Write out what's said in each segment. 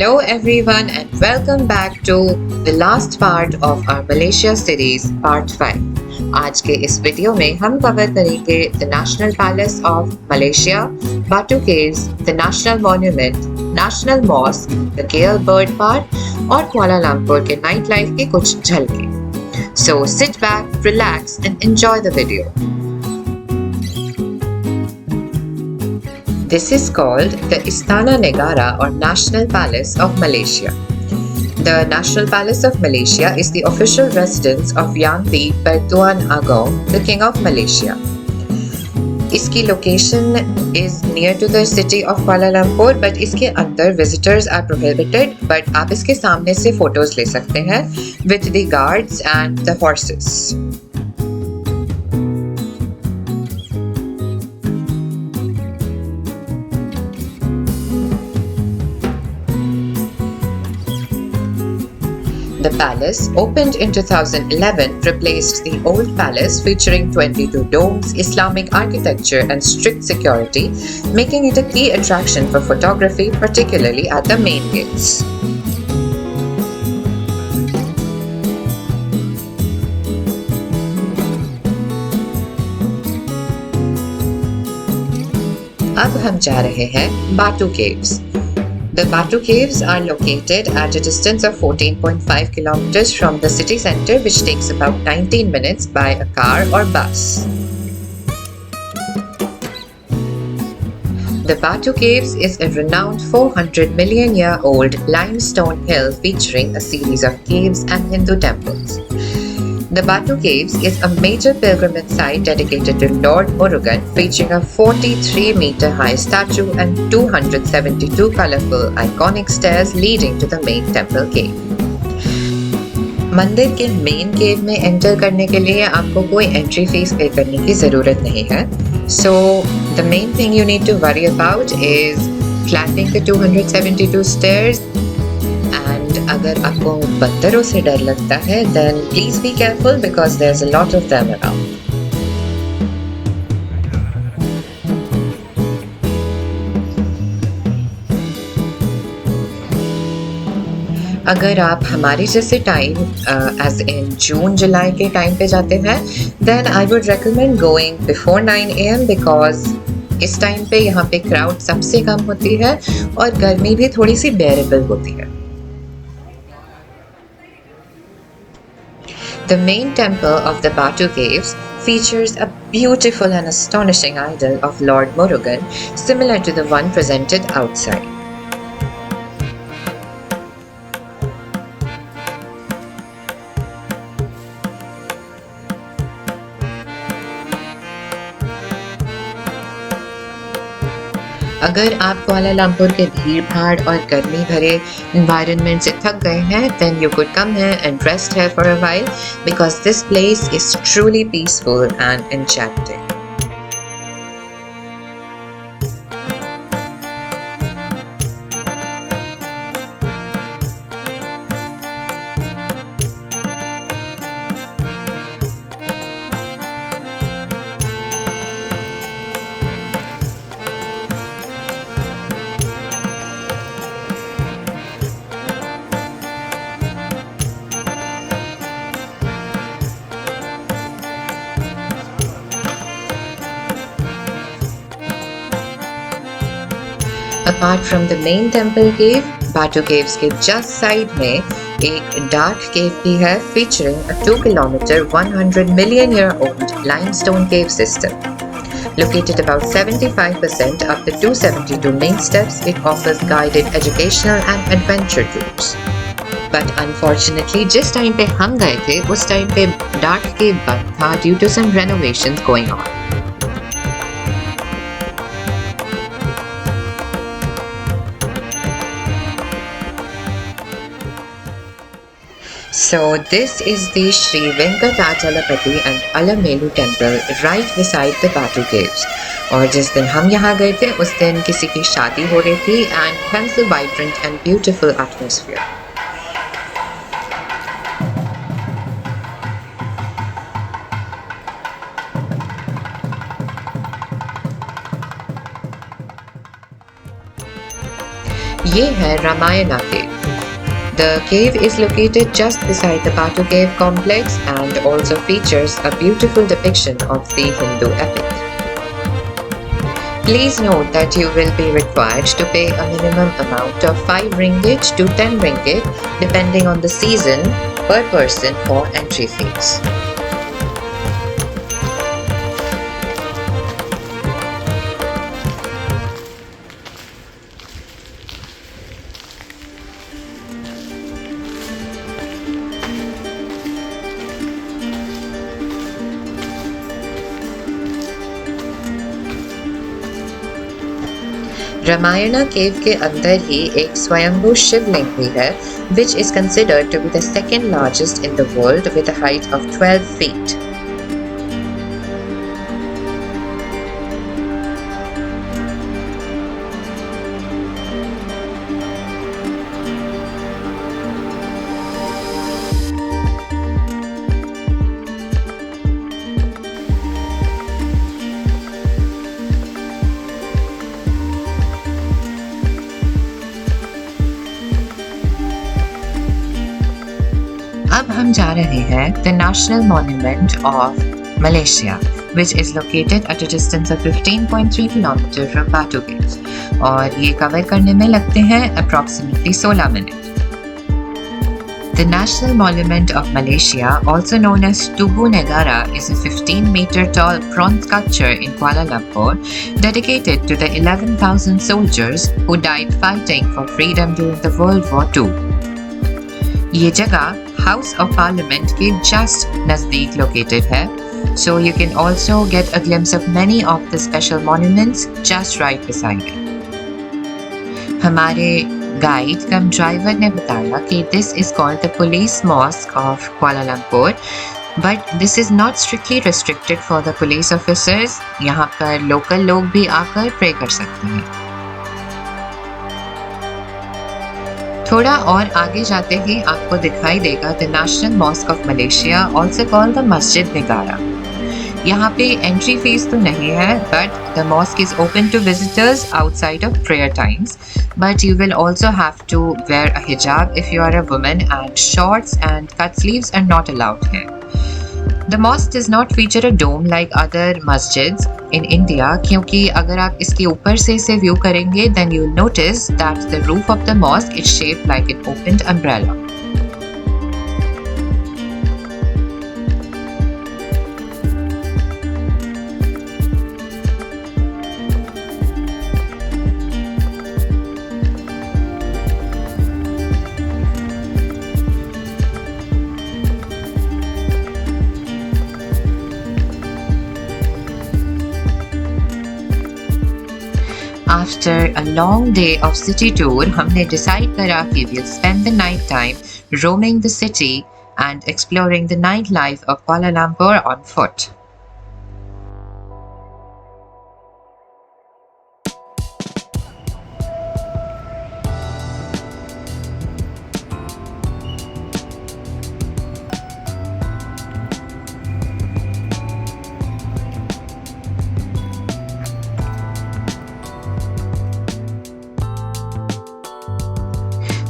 Hello everyone and welcome back to the last part of our Malaysia series part 5. आज के इस video में हम कवर करेंगे the national palace of Malaysia, Batu caves, the national monument, national mosque, the KL bird park और Kuala Lumpur के night life की कुछ झलकें. So sit back, relax and enjoy the video. This is called the Istana Negara or National Palace of Malaysia. The National Palace of Malaysia is the official residence of Yang Di Pertuan Agong, the King of Malaysia. इसकी location is near to the city of Kuala Lumpur, but इसके अंदर visitors are prohibited. But आप इसके सामने से photos ले सकते हैं with the guards and the horses. The palace, opened in 2011, replaced the old palace featuring 22 domes, Islamic architecture and strict security, making it a key attraction for photography, particularly at the main gates. अब हम जा रहे हैं बाटू caves. The Batu Caves are located at a distance of 14.5 kilometers from the city center, which takes about 19 minutes by a car or bus. The Batu Caves is a renowned 400 million year old limestone hill featuring a series of caves and Hindu temples. The Batu Caves is a major pilgrimage site dedicated to Lord Murugan, featuring a 43-meter high statue and 272 colorful iconic stairs leading to the main temple cave. मंदिर के main केव में enter करने के लिए आपको कोई entry fees पे करने की ज़रूरत नहीं है. So the main thing you need to worry about is climbing the 272 stairs. अगर आपको बंदरों से डर लगता है then please be careful because there's a lot of them around. अगर आप हमारे जैसे टाइम as in जून जुलाई के टाइम पे जाते हैं then I would recommend going before 9 AM because इस टाइम पे यहाँ पे क्राउड सबसे कम होती है और गर्मी भी थोड़ी सी बेरेबल होती है. The main temple of the Batu Caves features a beautiful and astonishing idol of Lord Murugan, similar to the one presented outside. अगर आप कुआलालंपुर के भीड़ भाड़ और गर्मी भरे environment से थक गए हैं then you could come here and rest here for a while because this place is truly peaceful and enchanting. Apart from the main temple cave, Batu Caves के just side में एक dark cave भी है featuring a 2 kilometer 100 million year old limestone cave system. Located about 75% up the 272 main steps, it offers guided educational and adventure tours. But unfortunately, जिस time पे हम गए थे उस टाइम पे dark cave बंद था due to some renovations going on. So this is the Sri Venkatachalapati and Alamelu temple right beside the Batu Caves. और जिस दिन हम यहाँ गए थे उस दिन किसी की शादी हो रही थी and hence the vibrant and beautiful atmosphere. ये है रामायणा केव. The cave is located just beside the Batu Cave complex and also features a beautiful depiction of the Hindu epic. Please note that you will be required to pay a minimum amount of 5 ringgit to 10 ringgit depending on the season per person for entry fees. Ramayana केव के अंदर ही एक स्वयंभू शिवलिंग भी है, which is considered to be the second largest in the world with a height of 12 feet. अब हम जा रहे हैं The National Monument of Malaysia, which is located at a distance of 15.3 km from Batu Caves, और ये cover करने में लगते हैं approximately 16 minute. The National Monument of Malaysia, also known as Tugu Negara, is a 15-meter tall bronze sculpture in Kuala Lumpur dedicated to the 11,000 soldiers who died fighting for freedom during the World War II. ये जगह House of Parliament के just नज़दीक located है, so you can also get a glimpse of many of the special monuments just right beside it. हमारे guide कम driver ने बताया कि this is called the Police Mosque of Kuala Lumpur, but this is not strictly restricted for the police officers. यहाँ पर local लोग भी आकर pray कर सकते हैं. थोड़ा और आगे जाते ही आपको दिखाई देगा the national mosque of Malaysia, also called the Masjid Negara. यहाँ पे एंट्री फीस तो नहीं है, but the mosque is open to visitors outside of prayer times, but you will also have to wear a hijab if you are a woman, and shorts and cut sleeves are not allowed here. The mosque does not feature a dome like other masjids in India, क्योंकि अगर आप इसके ऊपर से इसे view करेंगे then you'll notice that the roof of the mosque is shaped like an opened umbrella. After a long day of city tour, हमने decide करा कि we'll spend the night time roaming the city and exploring the nightlife of Kuala Lumpur on foot.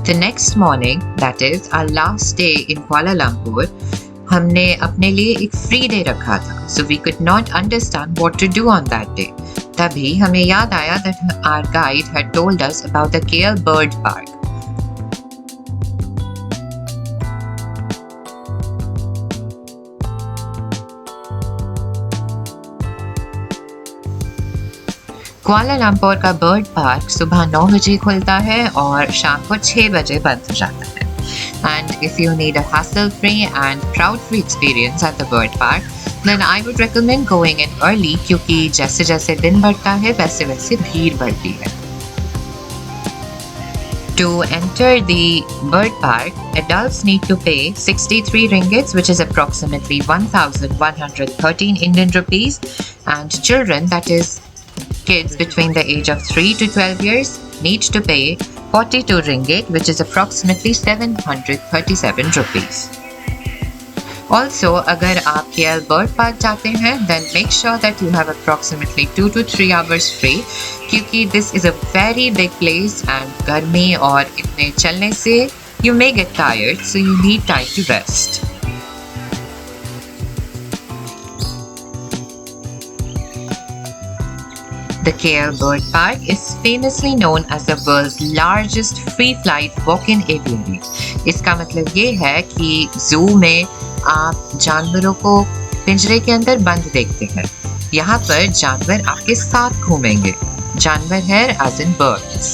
The next morning, that is our last day in Kuala Lumpur, हमने अपने लिए एक free day रखा था, so we could not understand what to do on that day. तभी हमें याद आया that our guide had told us about the KL Bird Park. कुआला Lumpur का बर्ड पार्क सुबह 9 बजे खुलता है और शाम को 6 बजे बंद हो जाता है. And if you need a hassle-free and crowd-free experience at the bird park, then I would recommend going in early, क्योंकि जैसे जैसे दिन बढ़ता है वैसे वैसे भीड़ बढ़ती है. To enter the bird park, adults need to pay 63 ringgits, which is approximately 1,113 Indian rupees, and children, that is kids between the age of 3 to 12 years, need to pay 42 ringgit, which is approximately 737 rupees. Also, अगर आप KL Bird Park जाते हैं, then make sure that you have approximately 2 to 3 hours free, क्योंकि this is a very big place and गर्मी और इतने चलने से you may get tired, so you need time to rest. The KL Bird Park is famously known as the world's largest free-flight walk-in aviary. इसका मतलब ये है कि zoo में आप जानवरों को पिंजरे के अंदर बंद देखते हैं। यहाँ पर जानवर आपके साथ घूमेंगे। जानवर है as in birds.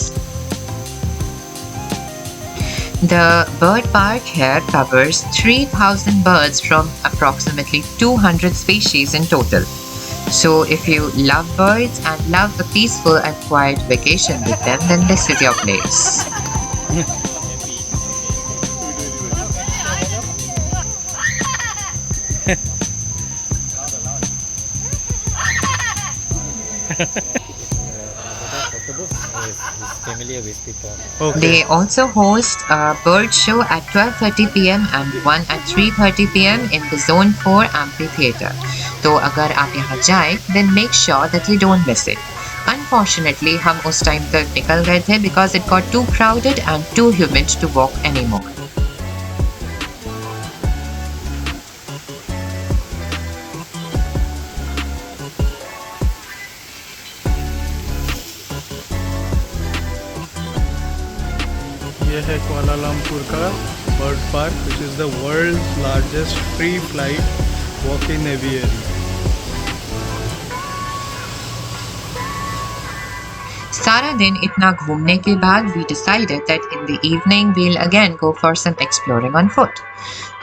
The bird park here covers 3,000 birds from approximately 200 species in total. So if you love birds and love a peaceful and quiet vacation with them, then this is your place. Familiar with people. Okay. They also host a bird show at 12:30 p.m. and one at 3:30 p.m. in the Zone 4 amphitheater. तो अगर आप यहाँ जाएं, then make sure that you don't miss it. Unfortunately, हम उस time तक निकल गए थे because it got too crowded and too humid to walk anymore. ये है कुआलालंपुर का bird park, which is the world's largest free flight walk-in aviary. सारा दिन इतना घूमने के बाद we decided that in the evening we'll again go for some exploring on foot.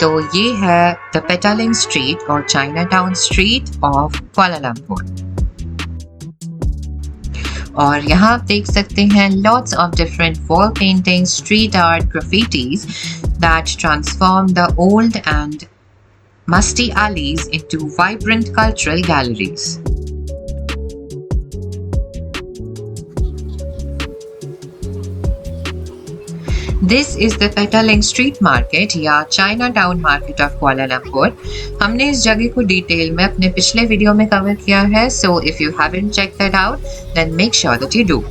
तो ये है the Petaling Street और Chinatown Street of Kuala Lumpur. और यहाँ आप देख सकते हैं lots of different wall paintings, street art, graffitis that transform the old and musty alleys into vibrant cultural galleries. This is the Petaling Street Market या Chinatown Market of Kuala Lumpur. हमने इस जगह को डिटेल में अपने पिछले video में cover किया है, so if you haven't checked that out, then make sure that you do.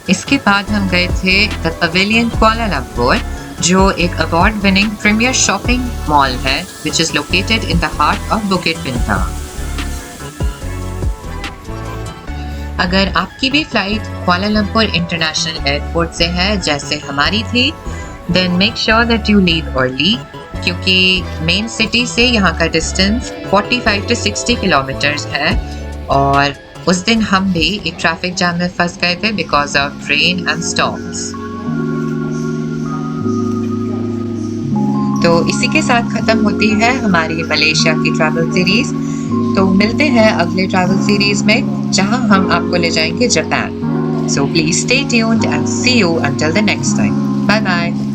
इसके बाद हम गए थे द पवेलियन कुआला लंपुर, जो एक award winning premier shopping mall है, which is located in the heart of Bukit Bintang. अगर आपकी भी फ्लाइट कुआला लंपुर इंटरनेशनल एयरपोर्ट से है जैसे हमारी थी, then make sure that you leave early, क्योंकि मेन सिटी से यहाँ का डिस्टेंस 45 to 60 किलोमीटर्स है और उस दिन हम भी एक ट्रैफिक जाम में फंस गए थे because of rain and storms. तो इसी के साथ खत्म होती है हमारी मलेशिया की ट्रैवल सीरीज। तो मिलते हैं अगले ट्रैवल सीरीज में जहां हम आपको ले जाएंगे Japan. So please stay tuned and see you until the next time. Bye bye.